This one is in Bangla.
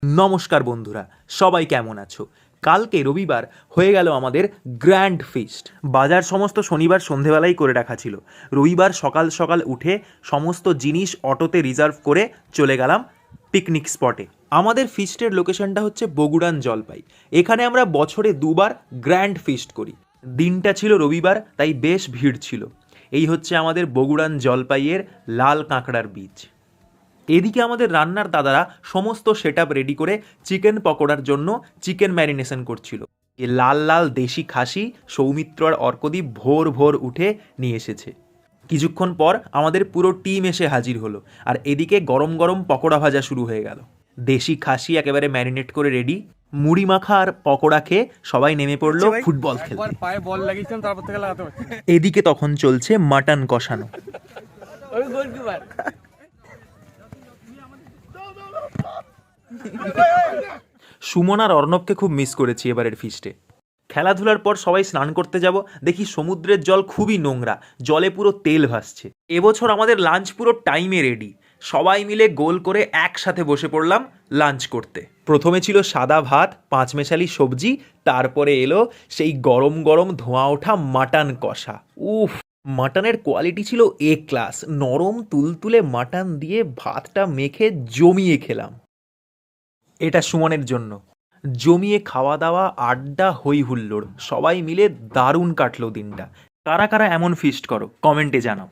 নমস্কার বন্ধুরা, সবাই কেমন আছো? কালকে রবিবার হয়ে গেল আমাদের গ্র্যান্ড ফিস্ট। বাজার সমস্ত শনিবার সন্ধেবেলাই করে রাখা ছিল। রবিবার সকাল সকাল উঠে সমস্ত জিনিস অটোতে রিজার্ভ করে চলে গেলাম পিকনিক স্পটে। আমাদের ফিস্টের লোকেশনটা হচ্ছে বগুড়ান জলপাই। এখানে আমরা বছরে দুবার গ্র্যান্ড ফিস্ট করি। দিনটা ছিল রবিবার, তাই বেশ ভিড় ছিল। এই হচ্ছে আমাদের বগুড়ান জলপাইয়ের লাল কাঁকড়ার বীজ। এদিকে আমাদের রান্নার দাদারা সমস্ত সেট আপ রেডি করে চিকেন পকোড়ার জন্য চিকেন ম্যারিনেশন করছিল। এ লাল লাল দেশি খাসি সৌমিত্র আর অর্কদীপ ভোর ভোর উঠে নিয়ে এসেছে। কিছুক্ষণ পর আমাদের পুরো টিম এসে হাজির হলো, আর এদিকে গরম গরম পকোড়া ভাজা শুরু হয়ে গেল। দেশি খাসি একেবারে ম্যারিনেট করে রেডি। মুড়ি মাখা আর পকোড়া খেয়ে সবাই নেমে পড়লো ফুটবল খেলতে। পায়ে বল লাগিয়েছিলাম, তারপর থেকে লাগাতে পারছি না। এদিকে তখন চলছে মাটন কষানো। সুমন আর অর্ণবকে খুব মিস করেছি এবারের ফিস্টে। খেলাধুলার পর সবাই স্নান করতে যাব, দেখি সমুদ্রের জল খুবই নোংরা, জলে পুরো তেল ভাসছে। এবছর আমাদের লাঞ্চ পুরো টাইমে রেডি। সবাই মিলে গোল করে একসাথে বসে পড়লাম লাঞ্চ করতে। প্রথমে ছিল সাদা ভাত, পাঁচমেশালি সবজি, তারপরে এলো সেই গরম গরম ধোঁয়া ওঠা মাটন কষা। উফ, মাটনের কোয়ালিটি ছিল এ ক্লাস। নরম তুলতুলে মাটন দিয়ে ভাতটা মেখে জমিয়ে খেলাম। এটা সুমনের জন্য। জমিয়ে খাওয়া দাওয়া, আড্ডা, হই হুল্লোড়, সবাই মিলে দারুণ কাটলো দিনটা। কারা কারা এমন ফিস্ট করো কমেন্টে জানাও।